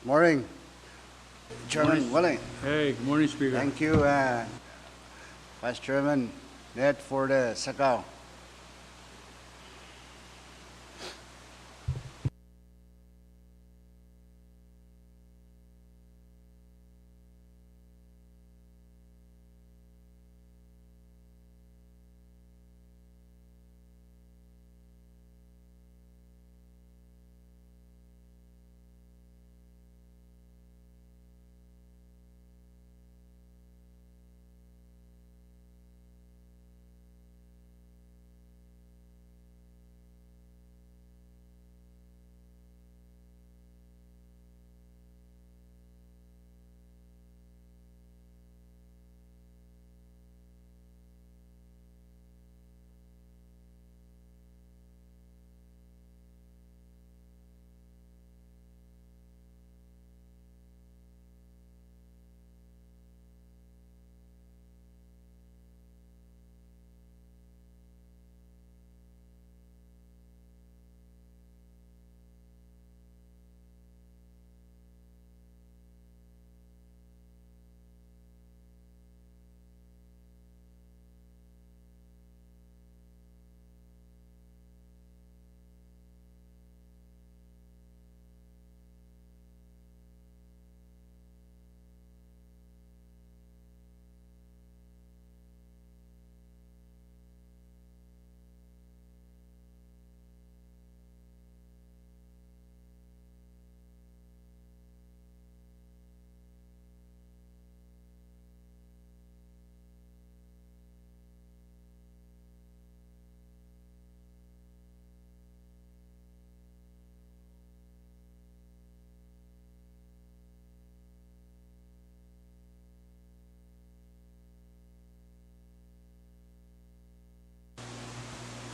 Morning, Morning. Chairman Willie. Hey, good morning, Speaker. Thank you, Vice Chairman Ned, for the SACAO.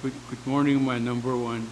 Good morning, my number one.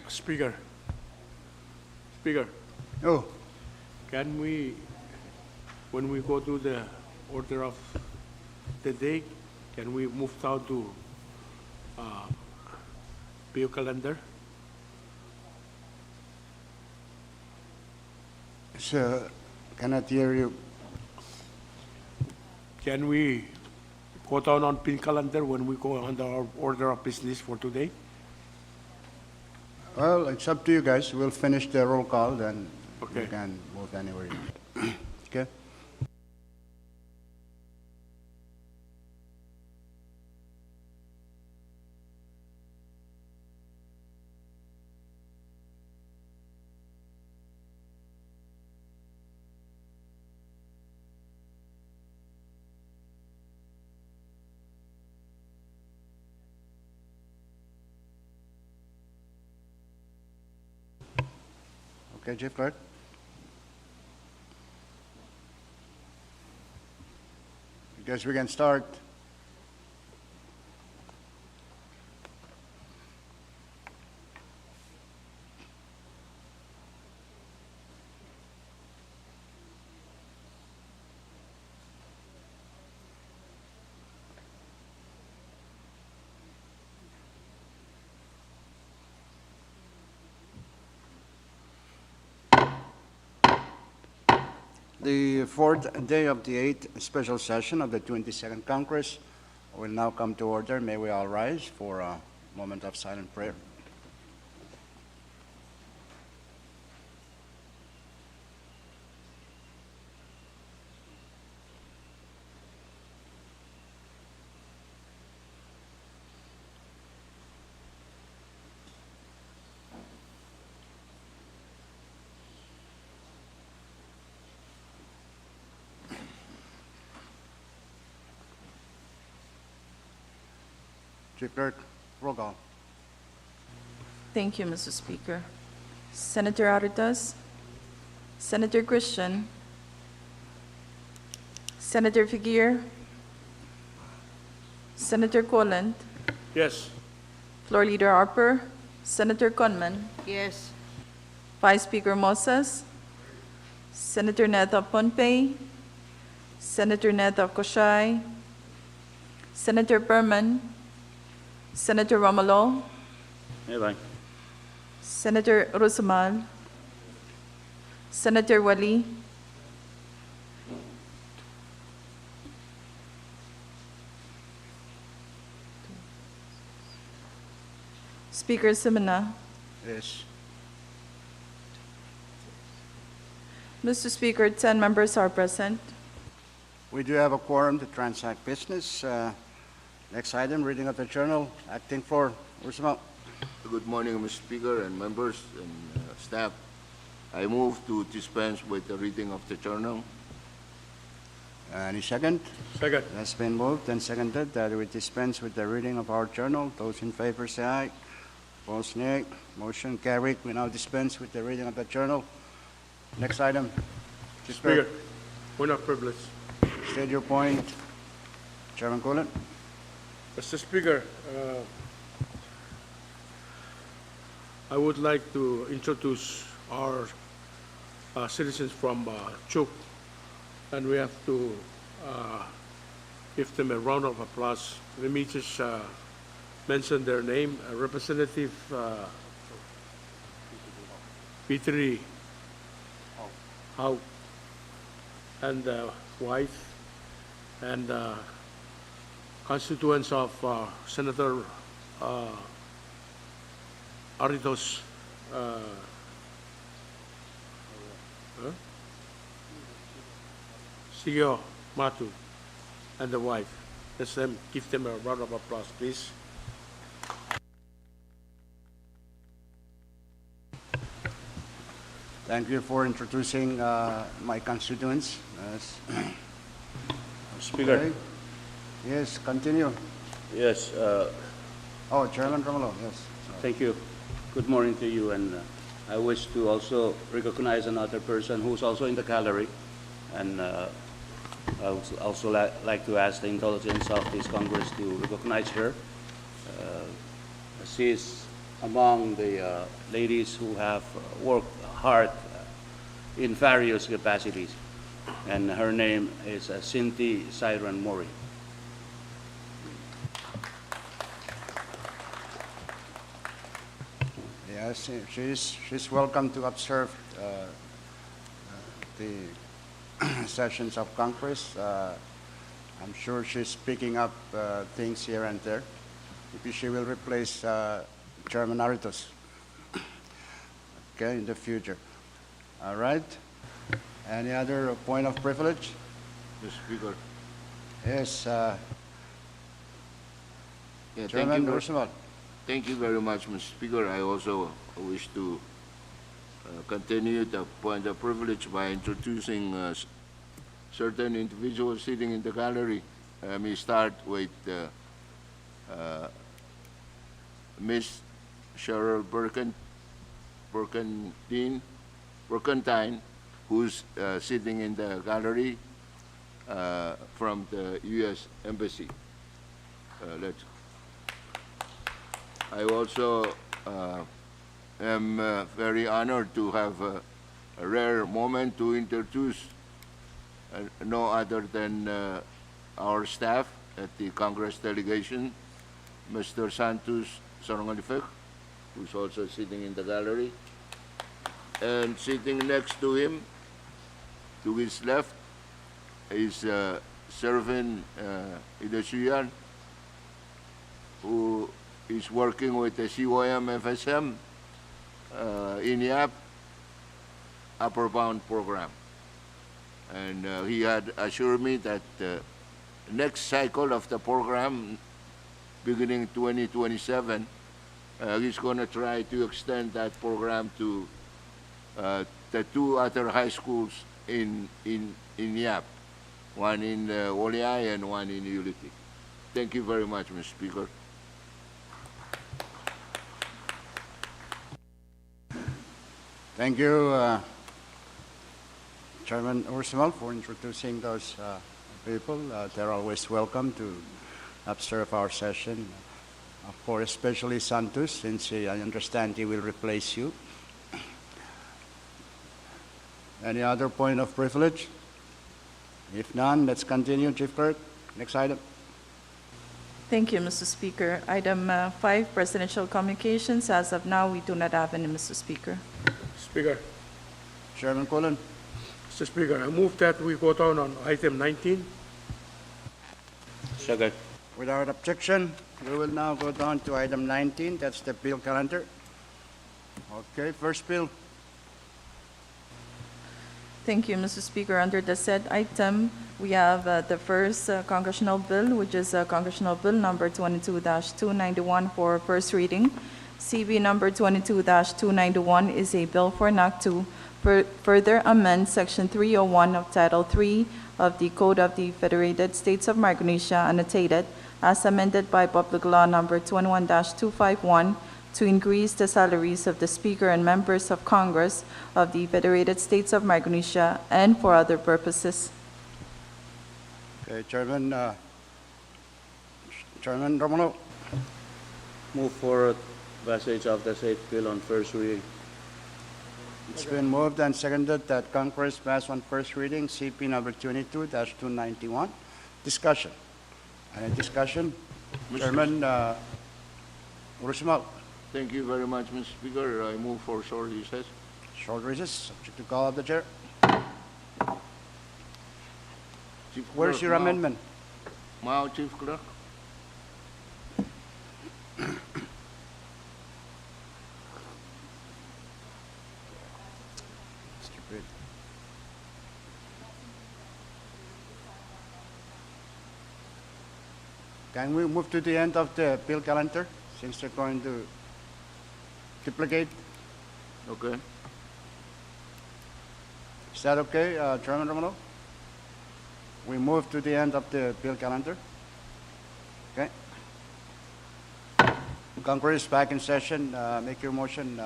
Speaker, Oh, can we, when we go to the order of the day, can we move down to PO calendar? so cannot hear you. Can we go down on PIN calendar when we go on our order of business for today? Well, it's up to you guys. We'll finish the roll call, then Okay. you can move anywhere you want. Okay? Okay, Chief Clerk? I guess we can start. The fourth day of the eighth special session of the 22nd Congress will now come to order. May we all rise for a moment of silent prayer. Chief Clerk, roll call. Thank you, Mr. Speaker. Senator Aritas, Senator Christian, Senator Figuer, Senator Colland, Yes. Floor Leader Harper, Senator Conman, Yes. Vice Speaker Moses, Senator Neta Pompey, Senator Neta Koshai, Senator Berman, Senator Romulo, Senator Rusamal, Senator Wali, Speaker Simina. Yes. Mr. Speaker, 10 members are present. We do have a quorum to transact business. Next item, reading of the journal. Acting Floor, Roosevelt. Good morning, Mr. Speaker and members and staff. I move to dispense with the reading of the journal. Any second? Second. That's been moved and seconded that we dispense with the reading of our journal. Those in favor say aye. Opposed, nay. Motion carried. We now dispense with the reading of the journal. Next item. Chief Clerk, Speaker, point of privilege. state your point. Chairman Cullen. Mr. Speaker, I would like to introduce our citizens from Chuk, and we have to give them a round of applause. Let me just mention their name. Representative P3 Hau and wife, and constituents of Senator Aritos Sigio Matu and the wife. Let's give them a round of applause, please. Thank you for introducing my constituents. Speaker, Okay. Yes, continue. yes, Oh, Chairman Romulo, yes. thank you. Good morning to you, and I wish to also recognize another person who's also in the gallery, and I would also like to ask the indulgence of this Congress to recognize her. She is among the ladies who have worked hard in various capacities. And her name is Cynthia Siren Mori. Yes, she's welcome to observe the sessions of Congress. I'm sure she's picking up things here and there. Maybe she will replace Chairman Aritos, okay, in the future. All right. Any other point of privilege? Mr. Speaker. Yes, Yeah, Chairman Roosevelt. Thank you very much, Mr. Speaker. I also wish to continue the point of privilege by introducing certain individuals sitting in the gallery. Let me start with Ms. Cheryl Burkentine, who's sitting in the gallery from the U.S. Embassy. I also am very honored to have a rare moment to introduce no other than our staff at the Congress delegation, Mr. Santos Sorongalife, who's also sitting in the gallery. And sitting next to him, to his left, is Servin Idasuyan, who is working with the CYM FSM in YAP Upper Bound program. And he had assured me that the next cycle of the program, beginning 2027, he's going to try to extend that program to the two other high schools in YAP, one in Oliai and one in Ulithi. Thank you very much, Mr. Speaker. Thank you, Chairman Roosevelt, for introducing those people. They're always welcome to observe our session. Of course, especially Santos, since I understand he will replace you. Any other point of privilege? If none, let's continue. Chief Clerk, next item. Thank you, Mr. Speaker. Item 5, presidential communications. As of now, we do not have any, Mr. Speaker. Speaker. Chairman Cullen. Mr. Speaker, I move that we go down on item 19. Second. Without objection, we will now go down to item 19. That's the bill calendar. Okay, first bill. Thank you, Mr. Speaker. Under the said item, we have the first congressional bill, which is Congressional Bill number 22-291 for first reading. CB number 22-291 is a bill for an act to further amend Section 301 of Title III of the Code of the Federated States of Micronesia, annotated, as amended by Public Law number 21-251, to increase the salaries of the Speaker and members of Congress of the Federated States of Micronesia and for other purposes. Okay, Chairman Romulo. Move for passage of the said bill on first reading. It's been moved and seconded that Congress pass on first reading CP number 22-291. Discussion. Any discussion? Mr. Chairman Roosevelt. Thank you very much, Mr. Speaker. I move for short recess. Short recess, subject to call of the chair. Chief Where's Clerk, your Mao. amendment? Mao, Chief Clerk. Stupid. Can we move to the end of the bill calendar, since they're going to duplicate? Okay. Is that okay, Chairman Romulo? We move to the end of the bill calendar? Okay. Congress back in session. Make your motion,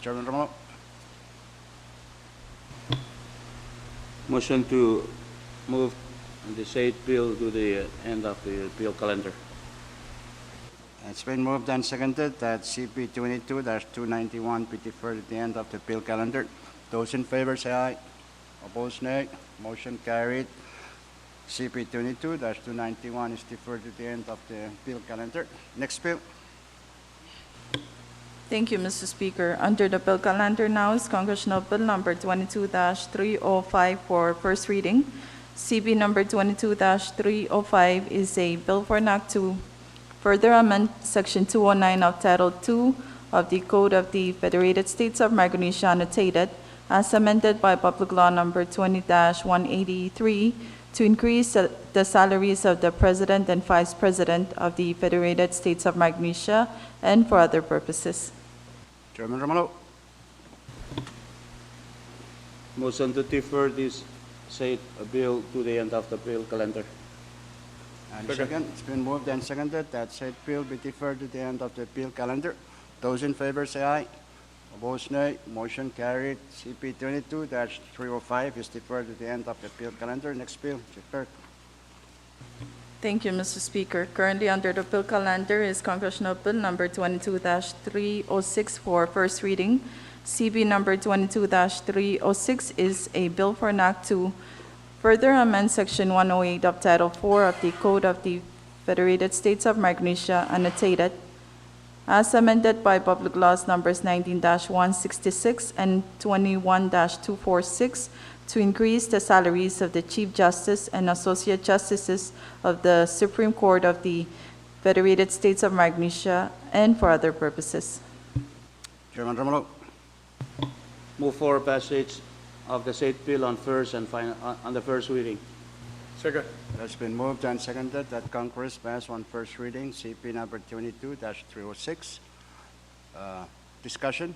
Chairman Romulo. Motion to move the said bill to the end of the bill calendar. It's been moved and seconded that CP 22-291 be deferred to the end of the bill calendar. Those in favor say aye. Opposed, nay. Motion carried. CP 22-291 is deferred to the end of the bill calendar. Next bill. Thank you, Mr. Speaker. Under the bill calendar now is Congressional Bill Number 22-305 for first reading. CB Number 22-305 is a bill for an act to further amend Section 209 of Title II of the Code of the Federated States of Micronesia annotated, as amended by Public Law Number 20-183, to increase the salaries of the President and Vice President of the Federated States of Micronesia and for other purposes. Chairman Romano. Motion to defer this said bill to the end of the bill calendar. And Second. second, it's been moved and seconded that said bill be deferred to the end of the bill calendar. Those in favor say aye. Opposed, nay. Motion carried. CP 22-305 is deferred to the end of the bill calendar. Next bill, Chief Clerk. Thank you, Mr. Speaker. Currently under the bill calendar is Congressional Bill Number 22-306 for first reading. CB Number 22-306 is a bill for an act to further amend Section 108 of Title IV of the Code of the Federated States of Micronesia annotated, as amended by Public Laws Numbers 19-166 and 21-246, to increase the salaries of the Chief Justice and Associate Justices of the Supreme Court of the Federated States of Micronesia and for other purposes. Chairman Romano. Move for passage of the said bill on first and final, on the first reading. Second. It's been moved and seconded that Congress pass on first reading CP number 22-306. Discussion?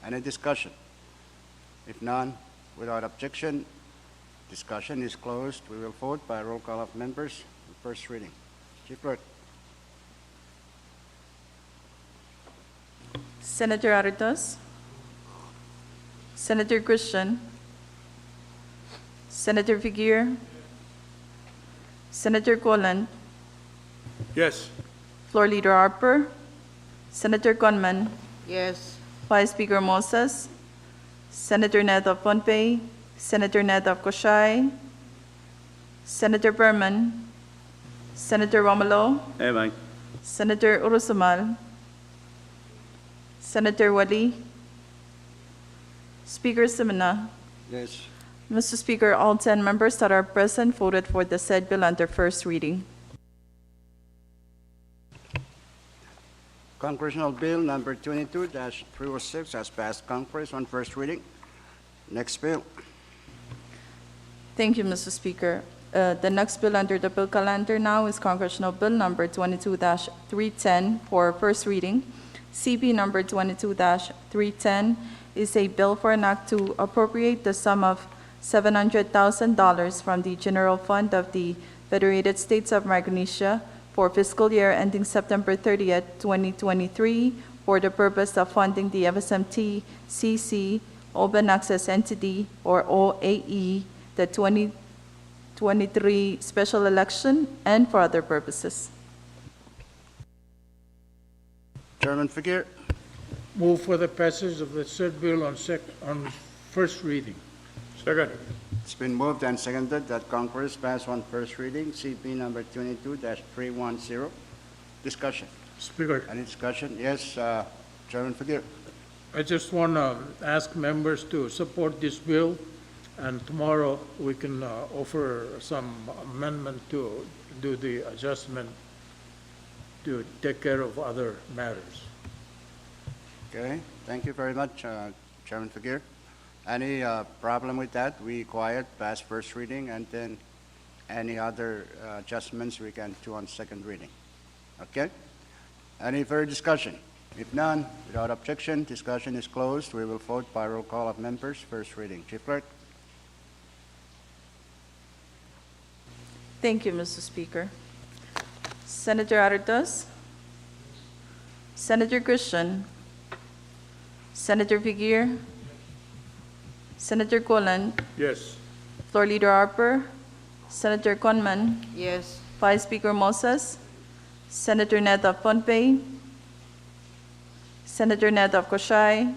Any discussion? If none, without objection, discussion is closed. We will vote by roll call of members on first reading. Chief Clerk. Senator Aritos, Senator Christian, Senator Figueroa, Senator Golan, Yes. Floor Leader Harper, Senator Conman, Yes. Vice Speaker Moses, Senator Ned of Pohnpei, Senator Ned of Koshai, Senator Berman, Senator Romulo, Aye. Senator Urusumal, Senator Wali, Speaker Simina. Yes. Mr. Speaker, all 10 members that are present voted for the said bill under first reading. Congressional Bill number 22-306 has passed Congress on first reading. Next bill. Thank you, Mr. Speaker. The next bill under the bill calendar now is Congressional Bill Number 22-310 for first reading. CB Number 22-310 is a bill for an act to appropriate the sum of $700,000 from the General Fund of the Federated States of Micronesia for fiscal year ending September 30th, 2023, for the purpose of funding the FSMT CC Open Access Entity, or OAE, the 2023 special election, and for other purposes. Chairman Figueroa. Move for the passage of the said bill on first reading. Second. It's been moved and seconded that Congress pass on first reading CP number 22-310. Discussion. Speaker, Any discussion? Yes, Chairman Figueroa. I just want to ask members to support this bill, and tomorrow we can offer some amendment to do the adjustment to take care of other matters. Okay, thank you very much, Chairman Figueroa. Any problem with that? We quiet, pass first reading, and then any other adjustments we can do on second reading. Okay? Any further discussion? If none, without objection, discussion is closed. We will vote by roll call of members, first reading. Chief Clerk? Thank you, Mr. Speaker. Senator Aritos, Senator Christian, Senator Figueroa, Senator Golan, Yes. Floor Leader Harper, Senator Conman, Yes. Vice Speaker Moses, Senator Net of Pohnpei, Senator Net of Koshai,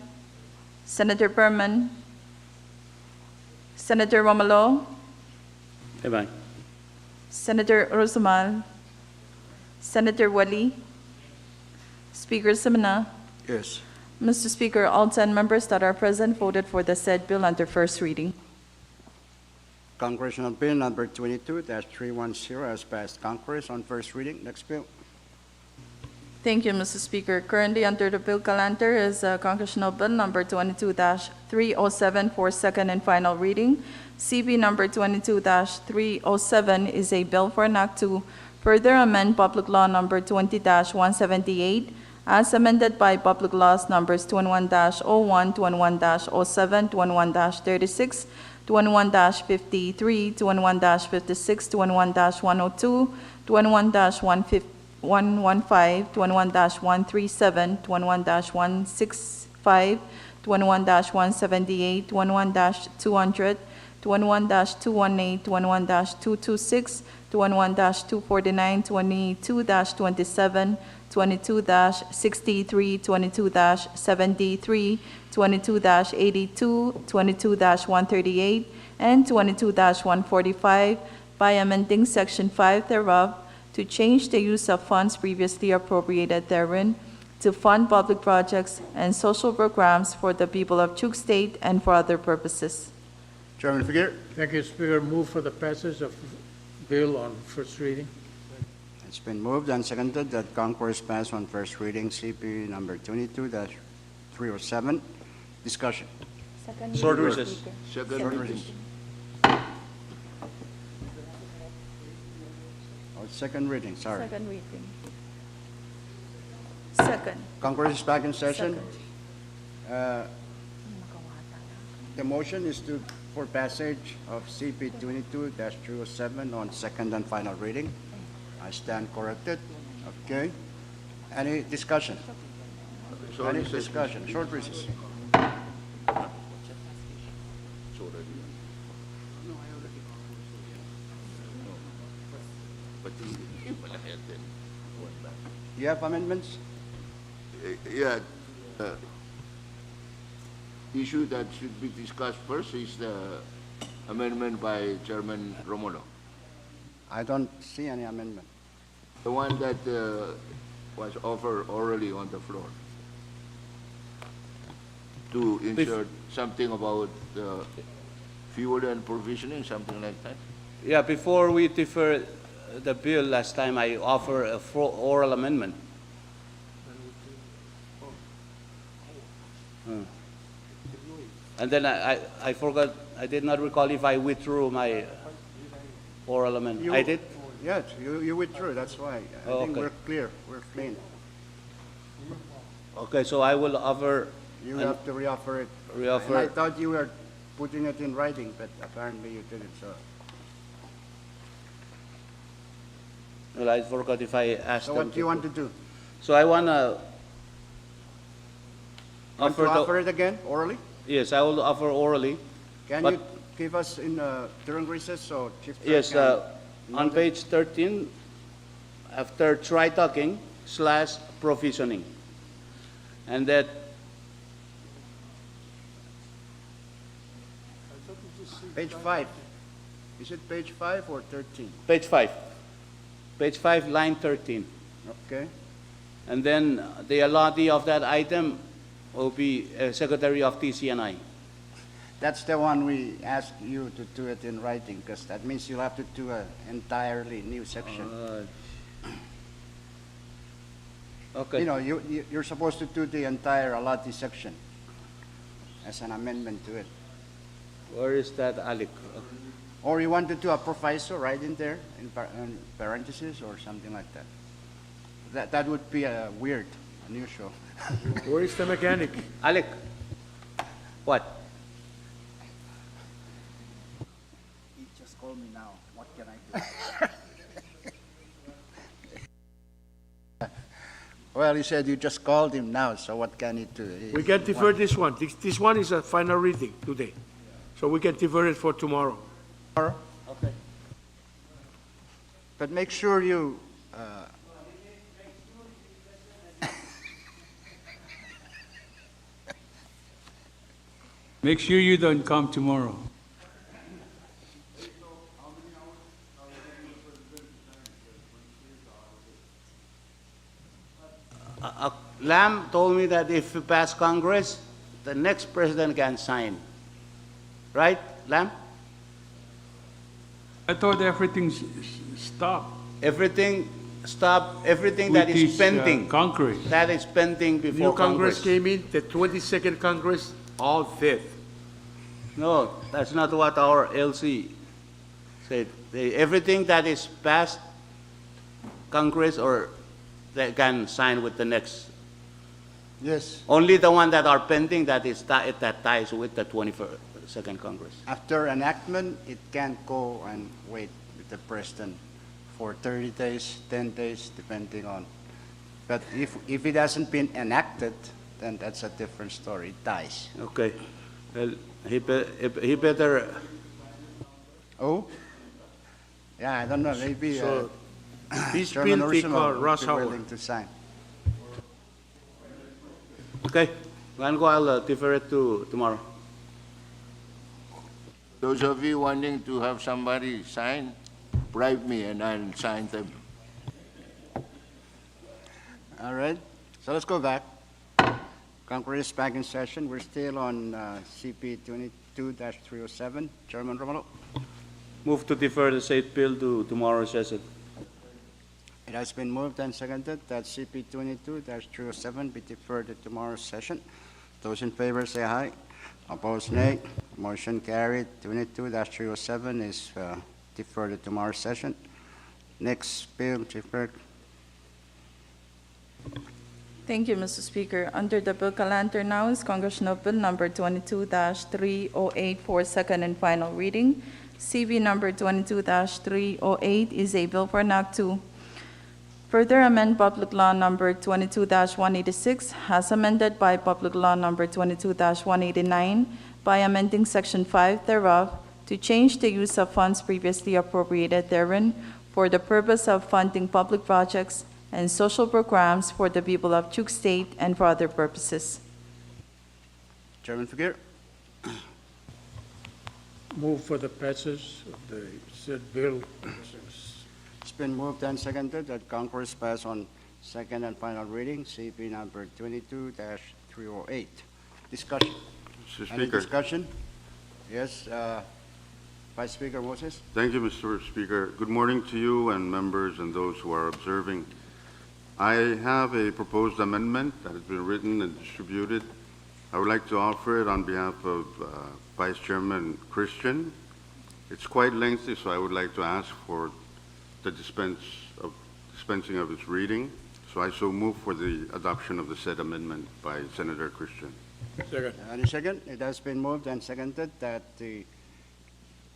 Senator Berman, Senator Romalo, Amen. Senator Rosamal, Senator Wali, Speaker Simona. Yes. Mr. Speaker, all 10 members that are present voted for the said bill under first reading. Congressional Bill number 22-310 has passed Congress on first reading. Next bill. Thank you, Mr. Speaker. Currently under the bill calendar is Congressional Bill number 22-307 for second and final reading. CB number 22-307 is a bill for an act to further amend Public Law number 20-178 as amended by Public Laws numbers 21-01, 21-07, 21-36, 21-53, 21-56, 21-102, 21-115, 21-137, 21-165, 21-178, 21-200, 21-218, 21-226, 21-249, 22-27, 22-63, 22-73, 22-82, 22-138, and 22-145 by amending Section 5 thereof to change the use of funds previously appropriated therein to fund public projects and social programs for the people of Chuk State and for other purposes. Chairman Figueroa. Thank you, Speaker. Move for the passage of bill on first reading. It's been moved and seconded that Congress pass on first reading CP number 22-307. Discussion. Short recess. Second reading. Oh, second reading, sorry. Second reading. Second. Congress is back in session. The motion is for passage of CP 22-307 on second and final reading. I stand corrected. Okay. Any discussion? Sorry, Any sir. discussion? Short recess. You have amendments? Yeah, issue that should be discussed first is the amendment by Chairman Romulo. I don't see any amendment. The one that was offered orally on the floor. To insert something about fuel and provisioning, something like that. Yeah, before we defer the bill, last time I offer a oral amendment. And then I forgot, I did not recall if I withdrew my oral amendment. You- I did? Yes, you withdrew, that's why. I think Okay. we're clear, we're clean. Okay, so I will offer, You And- have to reoffer it. Reoffer And I it. thought you were putting it in writing, but apparently you didn't, so. well, I forgot if I asked So them. what do you want to do? So I want to Want to offer offer the, it again, orally? yes, I will offer orally. Can But- you give us during recess, so Chief Clerk Yes, can on note it? page 13, after try talking / provisioning. And that, Page 5. Is it page 5 or 13? page 5. Page 5, line 13. Okay. And then the allotee of that item will be Secretary of TCNI. That's the one we asked you to do it in writing, because that means you'll have to do an entirely new section. Okay. You know, you're supposed to do the entire allotee section as an amendment to it. Where is that, Alec? Or you want to do a proviso right in there, in parentheses, or something like that. That would be weird, unusual. Where is the mechanic? Alec, what? He just called me now. What can I do? Well, he said you just called him now, so what can he do? We can defer this one. This one is a final reading today. So we can defer it for tomorrow. Okay. But make sure you Make sure you don't come tomorrow. Lam told me that if we pass Congress, the next president can sign. Right, Lam? I thought everything's stopped. Everything stop, everything that with is this, pending, Congress. that is pending before New Congress Congress. came in, the 22nd Congress, all dead. No, that's not what our LC said. Everything that is passed Congress or they can sign with the next. Yes, Only the one that are pending that is that ties with the 22nd Congress. after enactment, it can't go and wait with the president for 30 days, 10 days, depending on. But if it hasn't been enacted, then that's a different story. It dies. Okay. Well, he better. Oh? Yeah, I don't know, maybe So this Chairman bill take Ursimo would rush be hour. willing to sign. Okay. I'll defer it to tomorrow. Those of you wanting to have somebody sign, bribe me and I'll sign them. All right, so let's go back. Congress back in session. We're still on CP 22-307. Chairman Romulo. Move to defer the said bill to tomorrow's session. It has been moved and seconded that CP 22-307 be deferred to tomorrow's session. Those in favor say aye. Opposed, nay. Motion carried. 22-307 is deferred to tomorrow's session. Next bill, Chief Clerk. Thank you, Mr. Speaker. Under the bill calendar now is Congressional Bill Number 22-308 for second and final reading. CB Number 22-308 is a bill for an act to further amend Public Law Number 22-186 as amended by Public Law Number 22-189 by amending Section 5 thereof to change the use of funds previously appropriated therein for the purpose of funding public projects and social programs for the people of Chuk State and for other purposes. Chairman Figueroa. Move for the passage of the said bill. It's been moved and seconded that Congress pass on second and final reading, CP number 22-308. Discussion. Mr. Any Speaker. discussion? Yes, Vice Speaker Moses. Thank you, Mr. Speaker. Good morning to you and members and those who are observing. I have a proposed amendment that has been written and distributed. I would like to offer it on behalf of Vice Chairman Christian. It's quite lengthy, so I would like to ask for the dispensing of its reading. So I so move for the adoption of the said amendment by Senator Christian. Second. Any second? It has been moved and seconded that the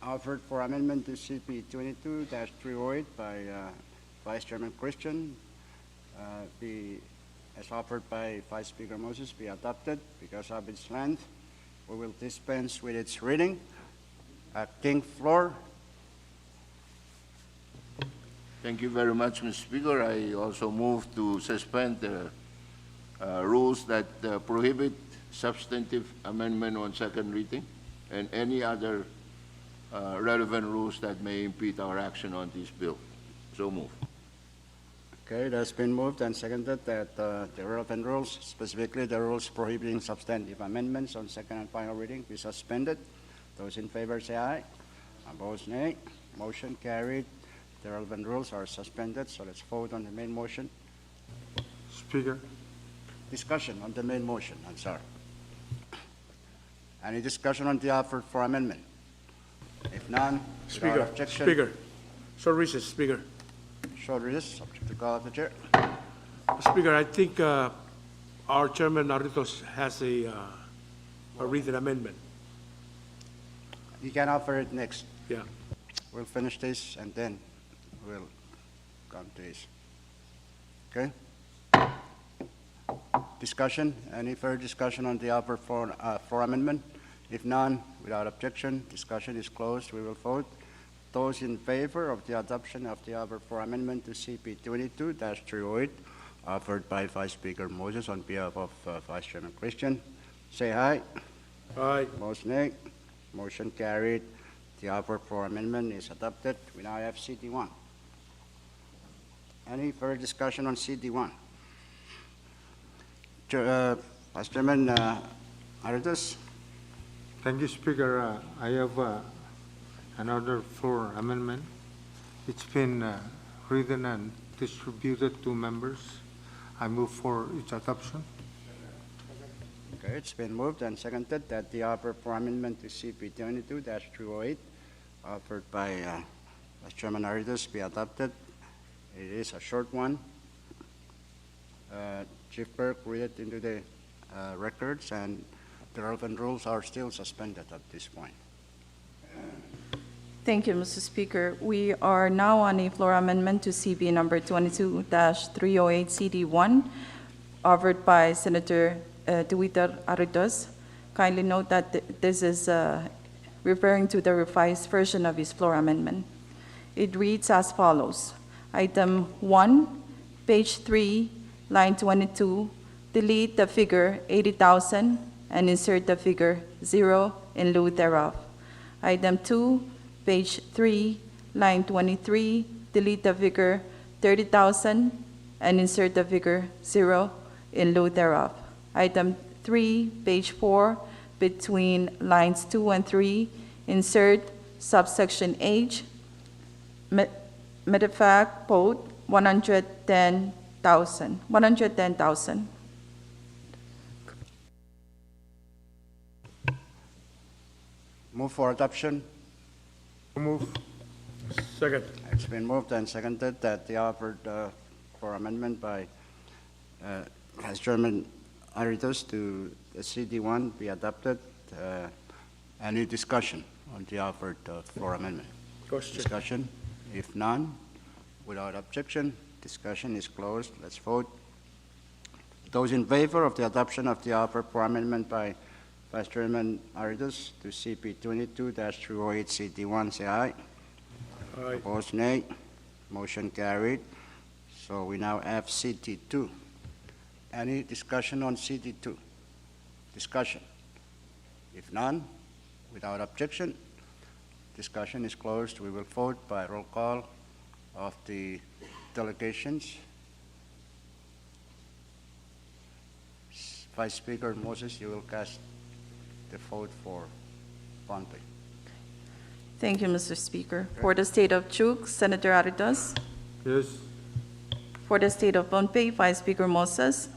offered for amendment to CP 22-308 by Vice Chairman Christian be, as offered by Vice Speaker Moses, be adopted because of its length. We will dispense with its reading. King Floor. Thank you very much, Mr. Speaker. I also move to suspend the rules that prohibit substantive amendment on second reading and any other relevant rules that may impede our action on this bill. So move. Okay, it has been moved and seconded that the relevant rules, specifically the rules prohibiting substantive amendments on second and final reading, be suspended. Those in favor say aye. Opposed, nay. Motion carried. The relevant rules are suspended, so let's vote on the main motion. Speaker. Discussion on the main motion, I'm sorry. Any discussion on the offer for amendment? If none, without Speaker, objection. Speaker. So recess, Speaker. Short recess, subject to call of the chair. Speaker, I think our Chairman Narritos has a written amendment. You can offer it next. Yeah. We'll finish this and then we'll come to this. Okay? Discussion, any further discussion on the offer for amendment? If none, without objection, discussion is closed. We will vote. Those in favor of the adoption of the offer for amendment to CP 22-308 offered by Vice Speaker Moses on behalf of Vice Chairman Christian, say aye. Aye. Opposed, nay. Motion carried. The offer for amendment is adopted. We now have CD1. Any further discussion on CD1? Vice Chairman Aridas? Thank you, Speaker. I have another floor amendment. It's been written and distributed to members. I move for its adoption. Okay, it's been moved and seconded that the offer for amendment to CP 22-308 offered by Vice Chairman Aridas be adopted. It is a short one. Chief Clerk, read it into the records, and the relevant rules are still suspended at this point. Thank you, Mr. Speaker. We are now on a floor amendment to CB number 22-308 CD1, offered by Senator Duiter Aritos. Kindly note that this is referring to the revised version of his floor amendment. It reads as follows. Item 1, page 3, line 22, delete the figure 80,000 and insert the figure 0 in lieu thereof. Item 2, page 3, line 23, delete the figure 30,000 and insert the figure 0 in lieu thereof. Item 3, page 4, between lines 2 and 3, insert subsection H, Medefac code 110,000. Move for adoption. Move. Second. It's been moved and seconded that the offered for amendment by Vice Chairman Aritos to the CD1 be adopted. Any discussion on the offered floor amendment? Question. Discussion? If none, without objection, discussion is closed. Let's vote. Those in favor of the adoption of the offer for amendment by Vice Chairman Aritos to CP 22-308 CD1, say aye. Aye. Opposed, nay. Motion carried. So we now have CD2. Any discussion on CD2? Discussion? If none, without objection, discussion is closed. We will vote by roll call of the delegations. Vice Speaker Moses, you will cast the vote for Pohnpei. Thank you, Mr. Speaker. For the state of Chuk, Senator Aritas. Yes. For the state of Pohnpei, Vice Speaker Moses.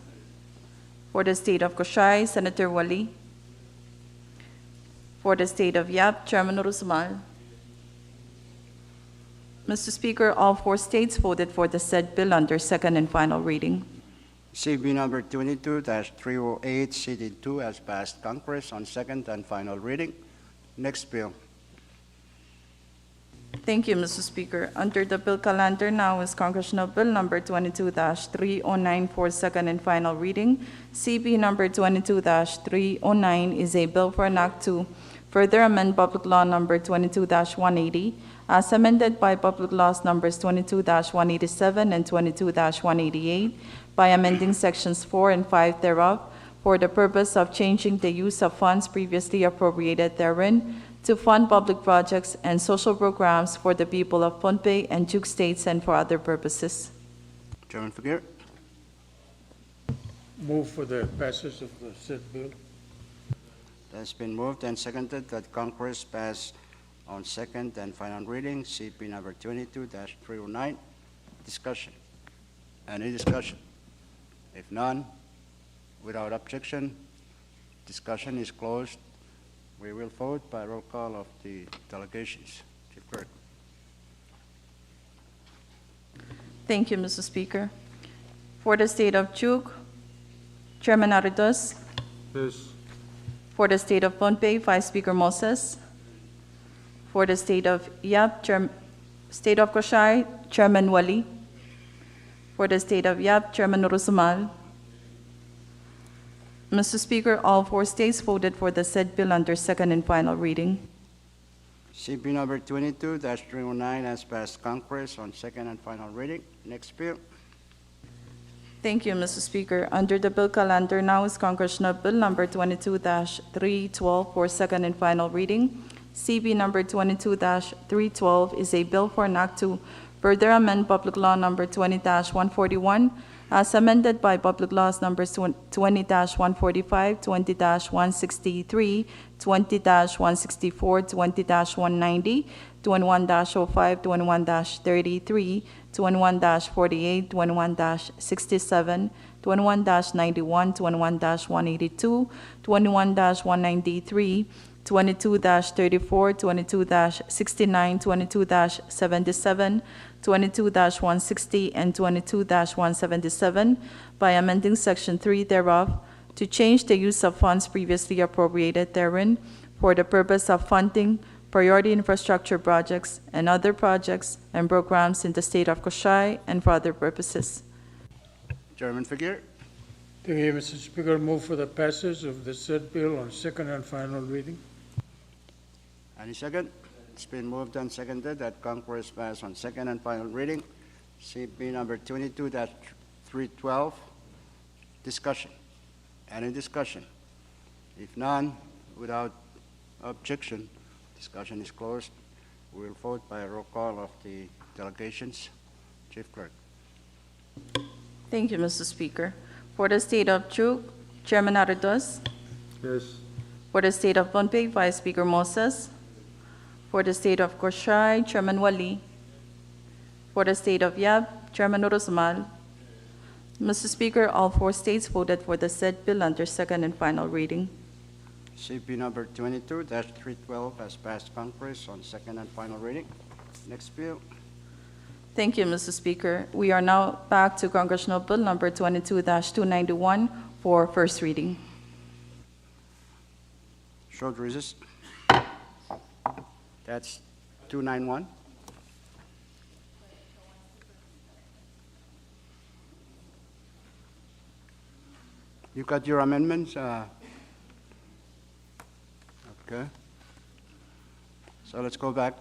For the state of Koshai, Senator Wali. For the state of Yap, Chairman Rusmal. Mr. Speaker, all 4 states voted for the said bill under second and final reading. CB number 22-308 CD2 has passed Congress on second and final reading. Next bill. Thank you, Mr. Speaker. Under the bill calendar now is Congressional Bill number 22-309 for second and final reading. CB number 22-309 is a bill for an act to further amend Public Law number 22-180 as amended by Public Laws numbers 22-187 and 22-188 by amending sections 4 and 5 thereof for the purpose of changing the use of funds previously appropriated therein to fund public projects and social programs for the people of Pohnpei and Chuk states and for other purposes. Chairman Fakir. Move for the passage of the said bill. That's been moved and seconded that Congress pass on second and final reading, CP number 22-309. Discussion. Any discussion? If none, without objection, discussion is closed. We will vote by roll call of the delegations. Chief Clerk. Thank you, Mr. Speaker. For the state of Chuk, Chairman Aritos. Yes. For the state of Pohnpei, Vice Speaker Moses. For the state of Yap, state of Koshai, Chairman Wali. For the state of Yap, Chairman Rusmal. Mr. Speaker, all 4 states voted for the said bill under second and final reading. CP number 22-309 has passed Congress on second and final reading. Next bill. Thank you, Mr. Speaker. Under the bill calendar now is Congressional Bill Number 22-312 for second and final reading. CB Number 22-312 is a bill for an act to further amend Public Law Number 20-141 as amended by Public Laws Numbers 20-145, 20-163, 20-164, 20-190, 21-05, 21-33, 21-48, 21-67, 21-91, 21-182, 21-193, 22-34, 22-69, 22-77, 22-160, and 22-177 by amending Section 3 thereof to change the use of funds previously appropriated therein for the purpose of funding priority infrastructure projects and other projects and programs in the state of Koshai and for other purposes. Chairman Figueroa. Thank you, Mr. Speaker. Move for the passage of the said bill on second and final reading. Any second? It's been moved and seconded that Congress pass on second and final reading. CB number 22-312. Discussion. Any discussion? If none, without objection, discussion is closed. We will vote by a roll call of the delegations. Chief Clerk. Thank you, Mr. Speaker. For the state of Truk, Chairman Aridos. Yes. For the state of Pohnpei, Vice Speaker Moses. For the state of Koshai, Chairman Wali. For the state of Yap, Chairman Urusmal. Mr. Speaker, all 4 states voted for the said bill under second and final reading. CP number 22-312 has passed Congress on second and final reading. Next bill. Thank you, Mr. Speaker. We are now back to Congressional Bill Number 22-291 for first reading. Show to resist. That's 291. You got your amendments? Okay. So let's go back.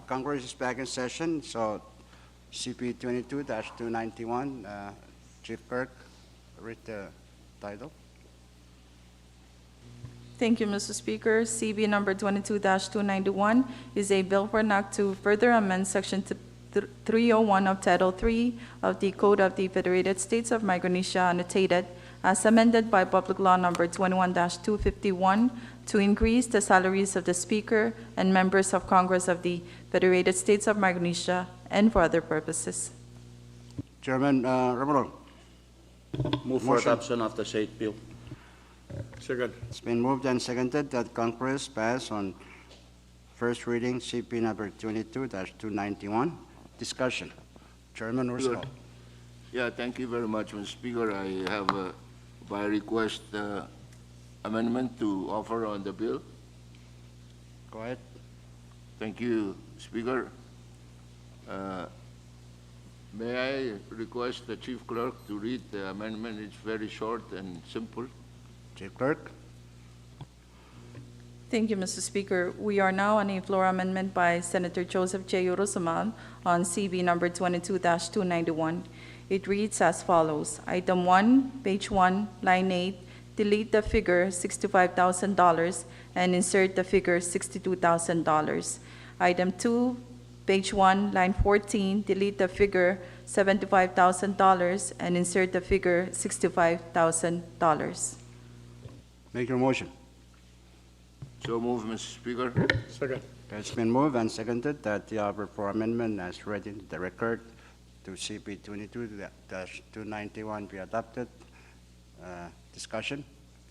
Congress is back in session, so CP 22-291, Chief Clerk, read the title. Thank you, Mr. Speaker. CB number 22-291 is a bill for an act to further amend Section 301 of Title III of the Code of the Federated States of Micronesia, annotated as amended by Public Law Number 21-251 to increase the salaries of the Speaker and members of Congress of the Federated States of Micronesia and for other purposes. Chairman Romero. Move for Motion. adoption of the said bill. Second. It's been moved and seconded that Congress pass on first reading CP number 22-291. Discussion. Chairman Rusko. Yeah, thank you very much, Mr. Speaker. I have, by request, amendment to offer on the bill. Go ahead. Thank you, Speaker. May I request the Chief Clerk to read the amendment? It's very short and simple. Chief Clerk. Thank you, Mr. Speaker. We are now on a floor amendment by Senator Joseph J. Urusamal on CB number 22-291. It reads as follows. Item 1, page 1, line 8, delete the figure $65,000 and insert the figure $62,000. Item 2, page 1, line 14, delete the figure $75,000 and insert the figure $65,000. Make your motion. So move, Mr. Speaker. Second. It's been moved and seconded that the offer for amendment as read in the record to CP 22-291 be adopted. Discussion?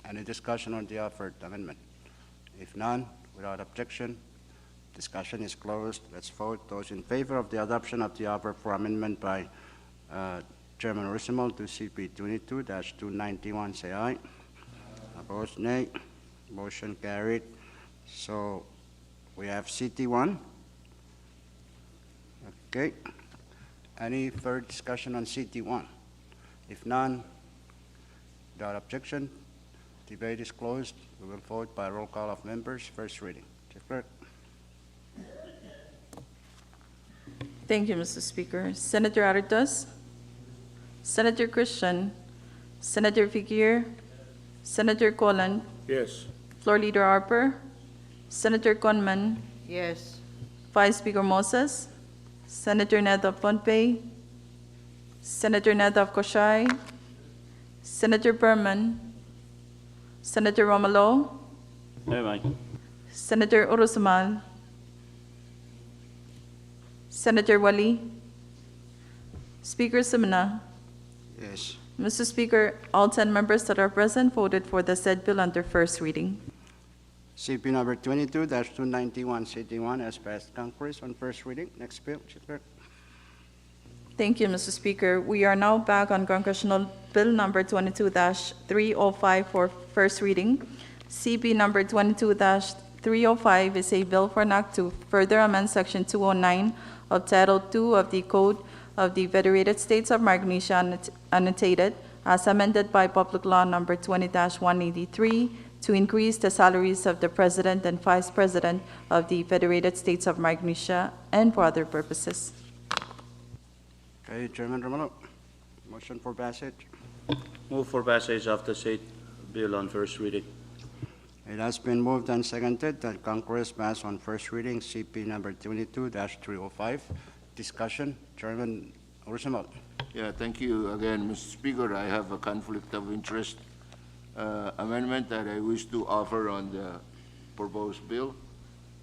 Any discussion on the offered amendment? If none, without objection, discussion is closed. Let's vote. Those in favor of the adoption of the offer for amendment by Chairman Urusmal to CP 22-291, say aye. Opposed, nay. Motion carried. So We have CT1. Okay. Any further discussion on CT1? If none, without objection, debate is closed. We will vote by roll call of members. First reading. Chief Clerk. Thank you, Mr. Speaker. Senator Aritas, Senator Christian, Senator Figueroa, Senator Colon, Yes. Floor Leader Harper, Senator Conman, Yes. Vice Speaker Moses, Senator Neda Pompey, Senator Neda Koshai, Senator Berman, Senator Romalo, Never mind. Senator Urusamal, Senator Wali, Speaker Simina. Yes. Mr. Speaker, all 10 members that are present voted for the said bill under first reading. CP number 22-291, CT1 has passed Congress on first reading. Next bill, Chief Clerk. Thank you, Mr. Speaker. We are now back on Congressional Bill number 22-305 for first reading. CB number 22-305 is a bill for an act to further amend Section 209 of Title II of the Code of the Federated States of Micronesia annotated as amended by Public Law number 20-183 to increase the salaries of the President and Vice President of the Federated States of Micronesia and for other purposes. Okay, Chairman Romano, motion for passage. Move for passage of the said bill on first reading. It has been moved and seconded that Congress pass on first reading CP number 22-305. Discussion, Chairman Urusamal. Yeah, thank you again, Mr. Speaker. I have a conflict of interest amendment that I wish to offer on the proposed bill.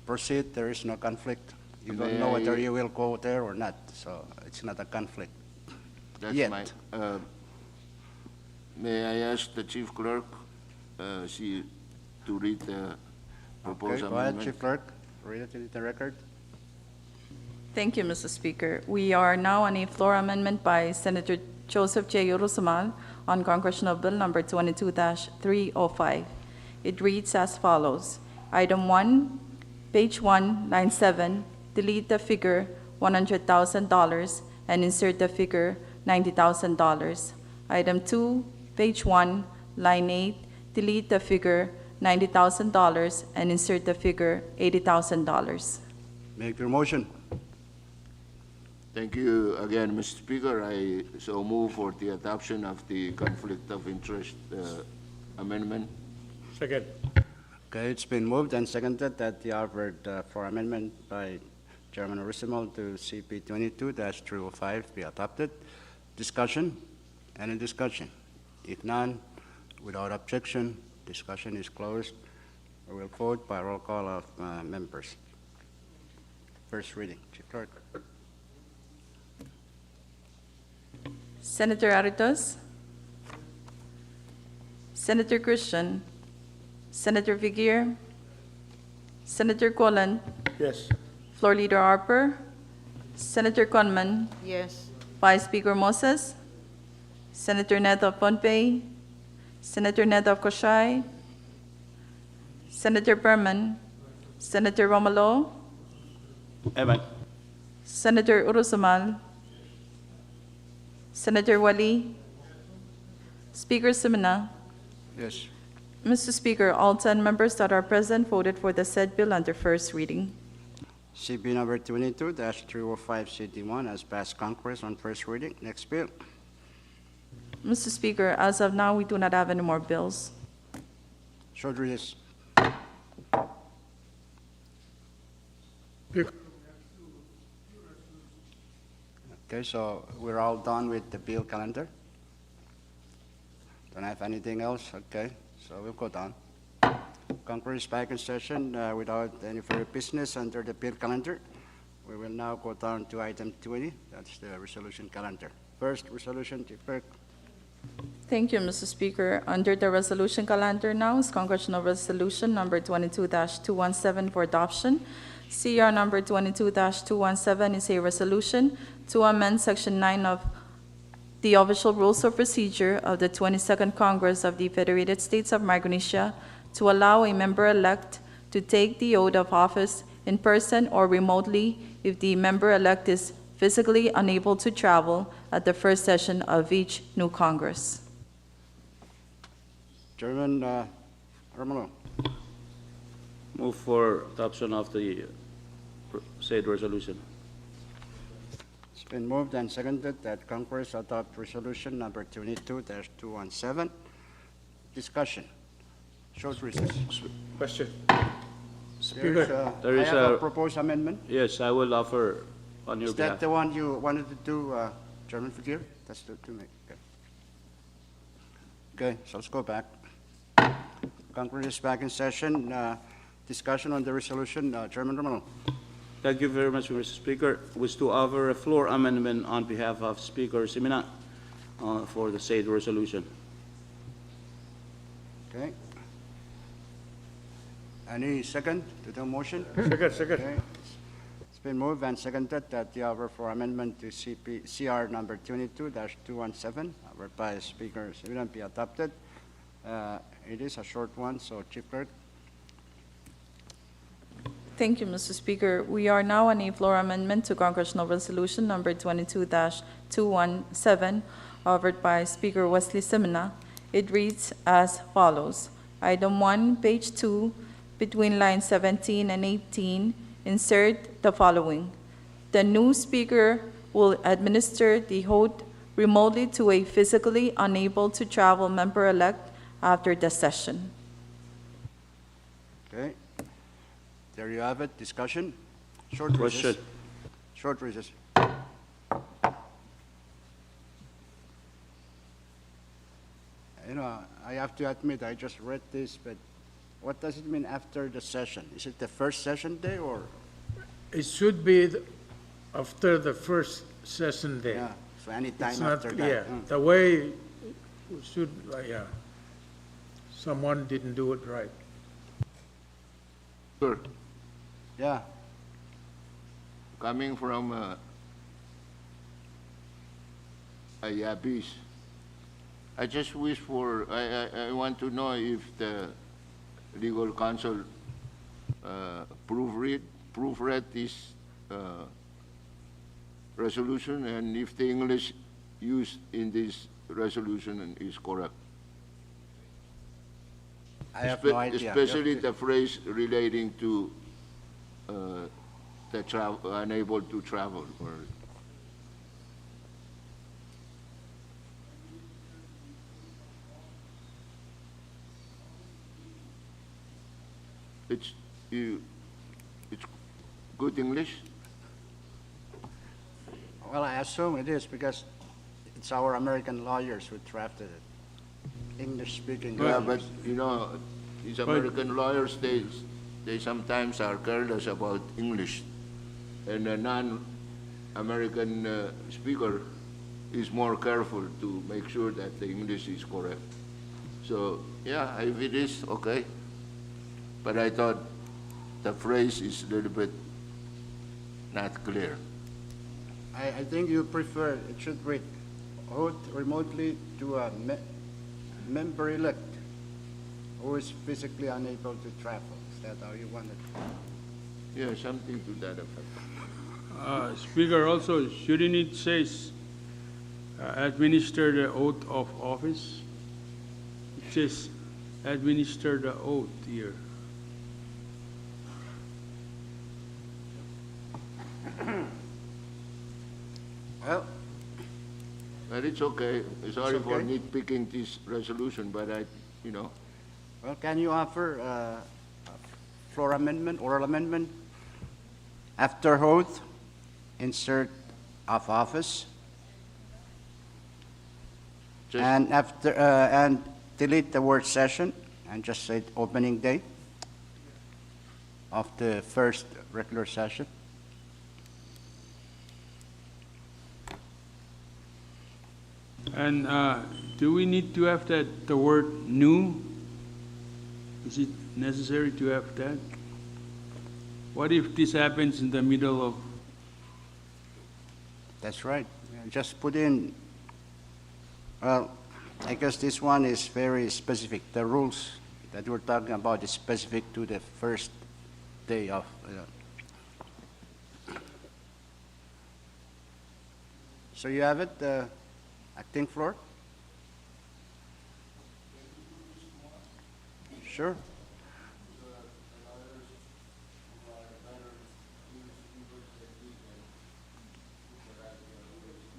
Proceed, there is no conflict. You May don't know whether I- you will go there or not, so it's not a conflict. That's Yet. my, may I ask the chief clerk, to read the proposed Okay, go ahead, amendment? Chief Clerk, read it into the record. Thank you, Mr. Speaker. We are now on a floor amendment by Senator Joseph J. Urusamal on Congressional Bill number 22-305. It reads as follows. Item 1, page 1, line 7, delete the figure $100,000 and insert the figure $90,000. Item 2, page 1, line 8, delete the figure $90,000 and insert the figure $80,000. Make your motion. Thank you again, Mr. Speaker. I so move for the adoption of the conflict of interest amendment. Second. Okay, it's been moved and seconded that the offered for amendment by Chairman Urusamal to CP 22-305 be adopted. Discussion? Any discussion? If none, without objection, discussion is closed. We will vote by roll call of members. First reading, Chief Clerk. Senator Aritas, Senator Christian, Senator Figueroa, Senator Colon, Yes. Floor Leader Harper, Senator Conman, Yes. Vice Speaker Moses, Senator Neda Pompey, Senator Neda Koshai, Senator Berman, Senator Romalo, Never mind. Senator Urusamal, Senator Wali, Speaker Simina. Yes. Mr. Speaker, all 10 members that are present voted for the said bill under first reading. CP number 22-305 CT1 has passed Congress on first reading. Next bill. Mr. Speaker, as of now, we do not have any more bills. Short recess. Okay, so we're all done with the bill calendar? Don't have anything else? Okay, so we'll go down. Congress is back in session without any further business under the bill calendar. We will now go down to item 20, that's the resolution calendar. First resolution, Chief Clerk. Thank you, Mr. Speaker. Under the resolution calendar now is Congressional Resolution number 22-217 for adoption. CR number 22-217 is a resolution to amend Section 9 of the Official Rules of Procedure of the 22nd Congress of the Federated States of Micronesia to allow a member-elect to take the oath of office in person or remotely if the member-elect is physically unable to travel at the first session of each new Congress. Chairman Romero. Move for adoption of the said resolution. It's been moved and seconded that Congress adopt resolution number 22-217. Discussion. Short recess. Question. Speaker, There I is have a a- proposed amendment. Yes, I will offer on your Is that behalf. the one you wanted to do, Chairman Fakir? That's the to make. Okay. Okay, so let's go back. Congress is back in session. Discussion on the resolution. Chairman Romero. Thank you very much, Mr. Speaker. Wish to offer a floor amendment on behalf of Speaker Simina for the said resolution. Okay. Any second to the motion? Second. Okay. It's been moved and seconded that the offer for amendment to CR number 22-217, offered by Speaker Simina, be adopted. It is a short one, so Chief Clerk. Thank you, Mr. Speaker. We are now on a floor amendment to Congressional Resolution Number 22-217, offered by Speaker Wesley Simina. It reads as follows. Item 1, page 2, between lines 17 and 18, insert the following. The new speaker will administer the oath remotely to a physically unable to travel member-elect after the session. Okay. There you have it. Discussion. Short recess. Question. Short recess. You know, I have to admit, I just read this, but what does it mean after the session? Is it the first session day or? it should be after the first session day. Yeah, so any It's time not, after that. yeah, the way it should, yeah. Someone didn't do it right. Sir, Yeah, coming from Ayabis, I just wish for, I want to know if the legal counsel proofread this resolution and if the English used in this resolution is correct. I have no idea. You have Especially to- the phrase relating to the unable to travel or it's good English? Well, I assume it is because it's our American lawyers who drafted it. English-speaking Yeah, lawyers. but you know, these American lawyers, they sometimes are careless about English. And a non-American speaker is more careful to make sure that the English is correct. So, yeah, if it is, okay. But I thought the phrase is a little bit not clear. I think you prefer, it should read, oath remotely to a member-elect who is physically unable to travel. Is that how you want it? Yeah, something to that effect. Speaker, also, shouldn't it say administer the oath of office? It says administer the oath here. Well, But it's okay. Sorry for okay. nitpicking this resolution, but you know, well, can you offer a floor amendment, oral amendment? After oath, insert of office, just, and after, and delete the word session, and just say opening day of the first regular session. And do we need to have that, the word new? Is it necessary to have that? What if this happens in the middle of, That's right. Yeah, just put in, well, I guess this one is very specific. The rules that we're talking about is specific to the first day of So you have it, acting floor? Sure.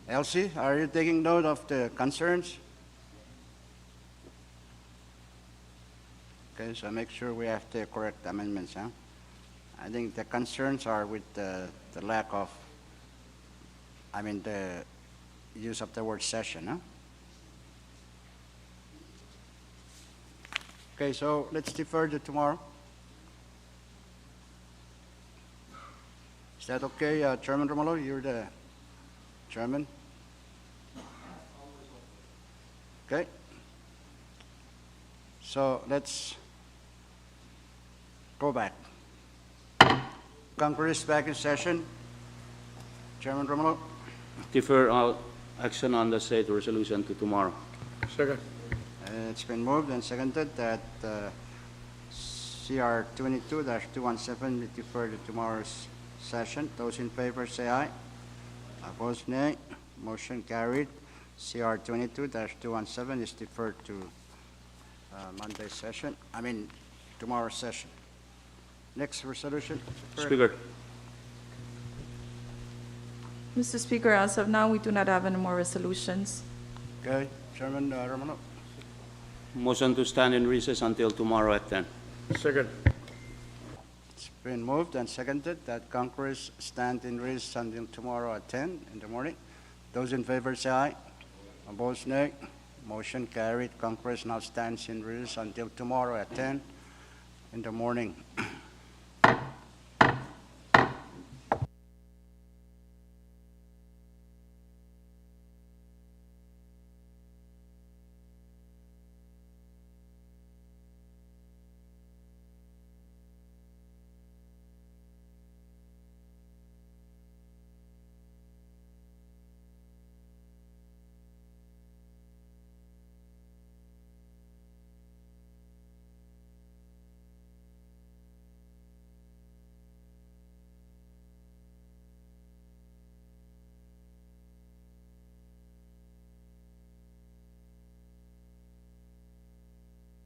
Elsie, are you taking note of the concerns? Okay, so make sure we have the correct amendments, huh? I think the concerns are with the lack of, the use of the word session, huh? Okay, so let's defer to tomorrow. Is that okay, Chairman Romulo? You're the chairman? Okay. So let's go back. Congress back in session. Chairman Romulo? Defer all action on the state resolution to tomorrow. Second. It's been moved and seconded that CR 22-217 be deferred to tomorrow's session. Those in favor say aye. Opposed, nay. Motion carried. CR 22-217 is deferred to Monday's session, tomorrow's session. Next resolution. Speaker, Mr. Speaker, as of now, we do not have any more resolutions. Okay, Chairman Romulo. motion to stand in recess until tomorrow at 10. Second. It's been moved and seconded that Congress stand in recess until tomorrow at 10 in the morning. Those in favor say aye. Opposed, nay. Motion carried. Congress now stands in recess until tomorrow at 10 in the morning.